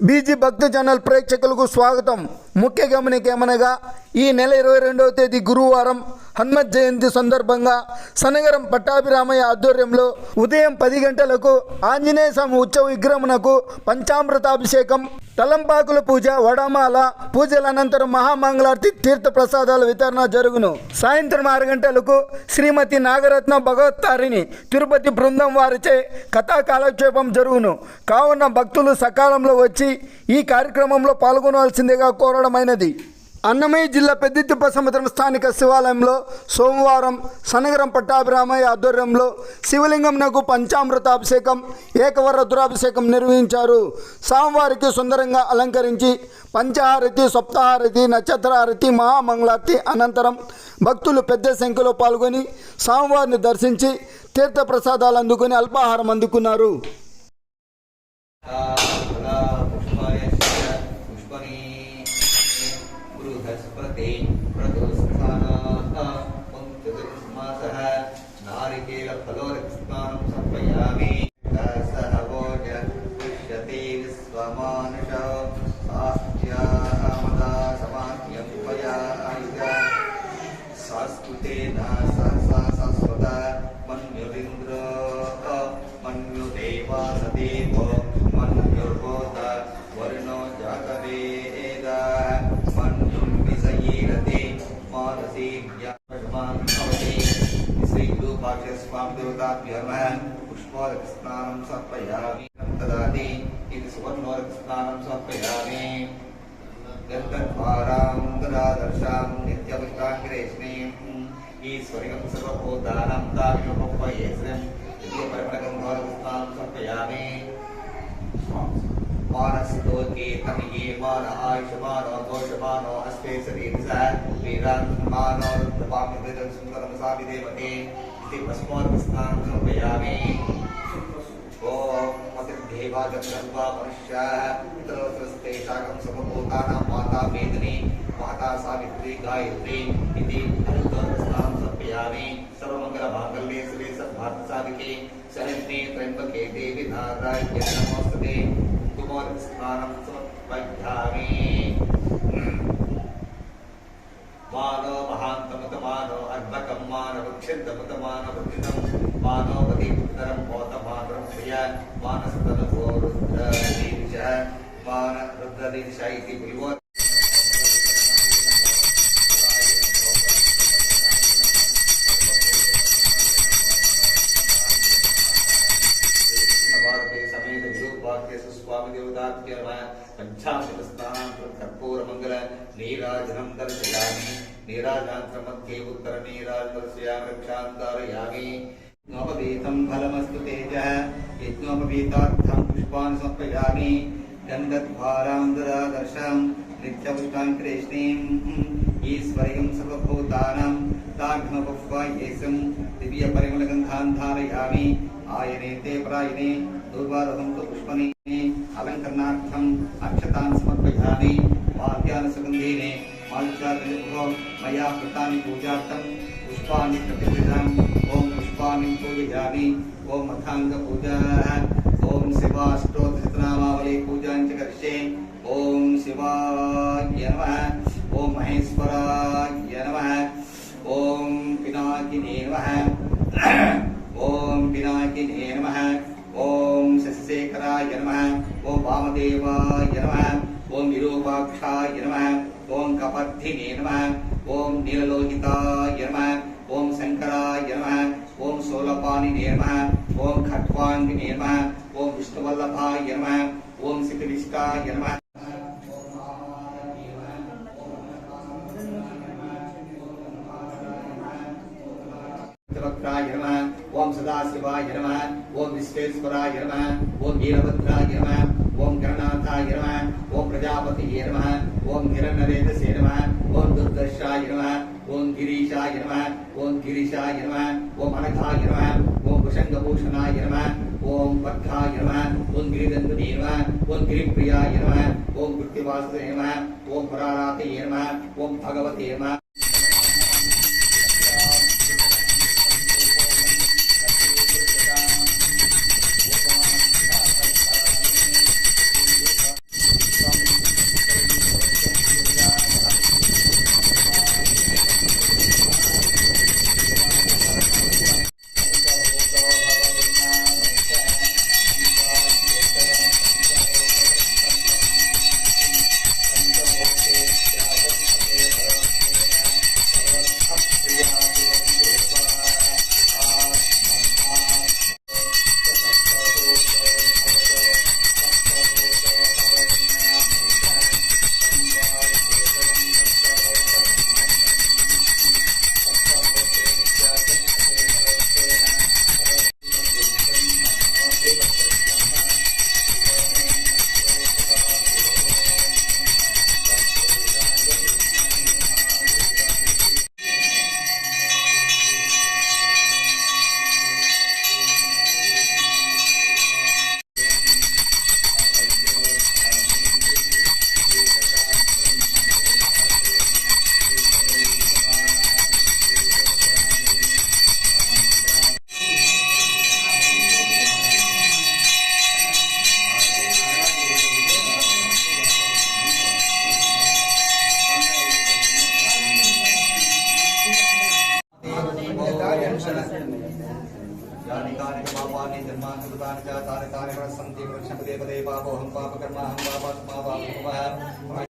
BG భక్తి channel ప్రేక్షకులకు స్వాగతం. ముఖ్య గమనికేమనగా ఈ నెల 22వ తేదీ గురువారం హనుమత్ జయంతి సందర్భంగా సనగరం పట్టాభిరామయ్య ఆధ్వర్యంలో ఉదయం 10 గంటలకు ఆంజనేయ స్వామి ఉత్సవ విగ్రహమునకు పంచామృతాభిషేకం, తలంపాకుల పూజ, వడమాల పూజల అనంతరం మహామంగళార్తి తీర్థ ప్రసాదాల వితరణ జరుగును. సాయంత్రం 6 గంటలకు శ్రీమతి నాగరత్న భగవత్తారిని తిరుపతి బృందం వారిచే కథా కాలక్షేపం జరుగును. కావున భక్తులు సకాలంలో వచ్చి ఈ కార్యక్రమంలో పాల్గొనవలసిందిగా కోరడమైనది. అన్నమయ్య జిల్లా పెద్దితిప్ప సముద్రం స్థానిక శివాలయంలో సోమవారం సనగరం పట్టాభిరామయ్య ఆధ్వర్యంలో శివలింగంనకు పంచామృతాభిషేకం, ఏకవర రుద్రాభిషేకం నిర్వహించారు. స్వామివారికి సుందరంగా అలంకరించి పంచహారతి, సప్తహారతి, నక్షత్రహారతి, మహామంగళారతి అనంతరం భక్తులు పెద్ద సంఖ్యలో పాల్గొని స్వామివారిని దర్శించి తీర్థ ప్రసాదాలు అందుకొని అల్పాహారం అందుకున్నారు. नारिकेल फलोरस्नानं समर्पयामि सहवोज दृश्यते विश्वमानुष सास्त्यामदा समाध्यं त्वयायुध संस्कृतेन सहसा शाश्वत मन्युरिन्द्र मन्युदेवा सदेव मन्युर्भूत वर्णो जातवेद मन्युं विषयीरते मानसी ज्ञानवान् भवति. पुष्पोदकस्नानं समर्पयामि तदादि इति सुवर्णोदकस्नानं समर्पयामि. गन्धद्वारां ददादर्शां नित्यपुष्टाङ्गिरेष्णीम् ईश्वरिकं सर्वभूतानां तामियोपयेस्रं दिव्यपरिमलगन्धोदकस्नानं समर्पयामि. मानस्तोके तमिये मान आयुष्मानो घोषमानो हस्ते शरीरसः वीरान्मानो रुद्रपामिदं सुन्दरं साविदेवते इति भस्मोदकस्नानं समर्पयामि. ॐ मतिर्देवाजन्वा मनुष्याः पितरोस्ते शाकं समभूतानां माता वेदिनी माता सावित्री गायत्री इति अनुष्ठानस्नानं समर्पयामि. सर्वमङ्गलमाङ्गल्ये शिवे सर्वार्थसाधिके शरण्ये त्र्यम्बके देवी नारायणे नमोस्तुते. स्नानं समर्पयामि. मानो महान्तमुतमानो अर्भकं मानवक्षिन्तमुतमानवृद्धितं मानोपति उत्तरं भूतमातरं प्रिय मानस्तनुभो रुद्रदीर्षः मानरुद्रदीर्ष इति विवो स्वामी देवताभ्य पंचामृतस्नानं कर्पूरमंगल नीराजनं दर्शयामि. नीराजान्त्र मध्ये उत्तर नीराजं दर्शयामि. रक्षान्तारयामि. यज्ञोपवीतं फलमस्तु तेजः यज्ञोपवीतार्थं पुष्पाणि समर्पयामि. गन्धद्वारां ददादर्शं नित्यपुष्टाङ्गिरेष्णीम् ईश्वरियं सर्वभूतानां ताघ्नोपह्वायेसं दिव्यपरिमलगन्धान् धारयामि. आयने ते प्रायणे दुर्वारोहं तु पुष्पणे अलङ्करणार्थम् अक्षतान् समर्पयामि. वाद्यानुसुगन्धेने माल्यचार्यो मया कृतानि पूजार्थं पुष्पाणि प्रतिगृह्णामि. ॐ पुष्पाणि पूजयामि. ॐ मथाङ्गपूजा. ॐ शिवाष्टोत्तरनामावली पूजां च करिष्ये. ॐ शिवाय नमः. ॐ महेश्वराय नमः. ॐ पिनाकिने नमः. ॐ पिनाकिने नमः. ॐ शशिशेखराय नमः. ॐ वामदेवाय नमः. ॐ विरूपाक्षाय नमः. ॐ कपर्धिने नमः. ॐ नीललोहिताय नमः. ॐ शङ्कराय नमः. ॐ शूलपाणिने नमः. ॐ खट्वाङ्गिने नमः. ॐ विष्णुवल्लभाय नमः. ॐ सिद्धिविष्टाय नमः. नमः. ओम सदाशिवाय नमः. ओम विश्वेश्वराय नमः. ओम वीरभद्राय नमः. ओम गणनाथाय नमः. ओम प्रजापतये नमः. ओम हिरण्यरेतसे नमः. ओम दुर्दर्शाय नमः. ओम गिरीशाय नमः. ओम गिरीशाय नमः. ओम अनघाय नमः. ओम भुषंगभूषणाय नमः. ओम भद्राय नमः. ओम गिरिदन्वने नमः. ओम गिरिप्रियाय नमः. ओम कृत्तिवासुदेवे नमः. ओम पुरारातये नमः. ओम भगवते नमः. यानि कानि च पापानि जन्मानि कृतानि च तानि तानि प्रसन्ति प्रक्षपते पदे पापोऽहं पापकर्माहं पापात्मा पापकुमः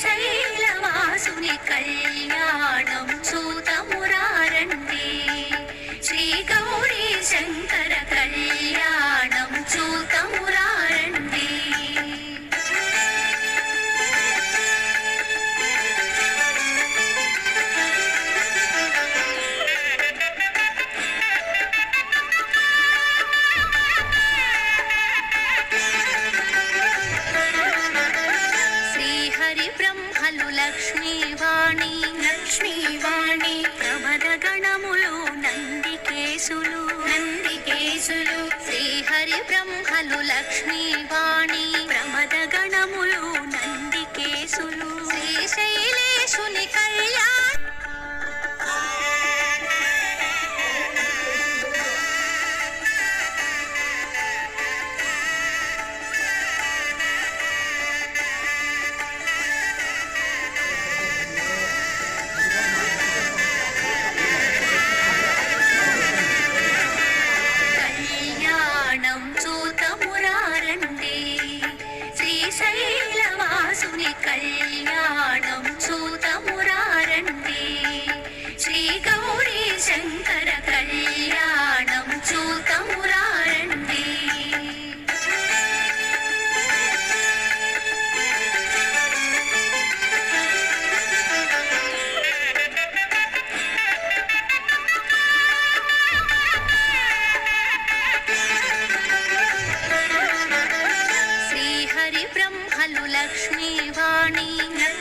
శ్రీశైలవాసుని కళ్యాణం చూతమురారండి శ్రీ గౌరీ శంకర కళ్యాణం చూతమురారండి లక్ష్మీవాణి ప్రమద గణములు నందికేశులు శ్రీహరి బ్రహ్మలు లక్ష్మీవాణి ప్రమద గణములు నందికేశులు శ్రీశైలేశుని కళ్యాణ శ్రీశైలవాసుని కళ్యాణం చూతమురారండి శ్రీ గౌరీ శంకర కళ్యాణం చూతమురారండి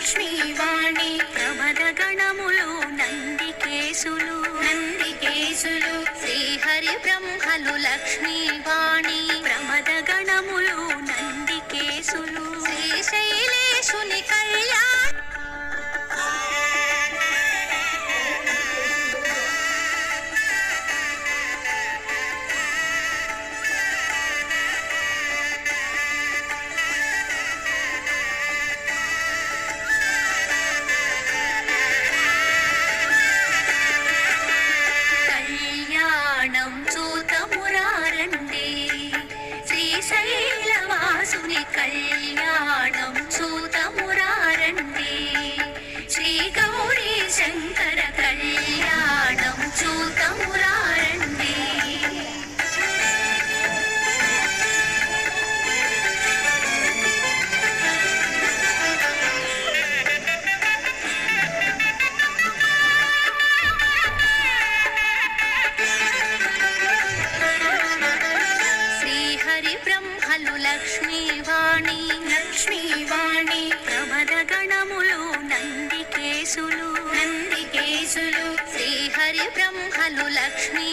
లక్ష్మీవాణి ప్రమద గణములు నందికేశులు శ్రీహరి బ్రహ్మలు లక్ష్మీవాణి ప్రమద గణములు నందికేశులు శ్రీశైలేశుని కళ్యాణ శ్రీశైలవాసుని కళ్యాణం చూతమురారండి శ్రీ గౌరీ శంకర కళ్యాణం చూతమురారండి లక్ష్మీవాణి ప్రమద గణములు నందికేశులు శ్రీహరి బ్రహ్మలు లక్ష్మీ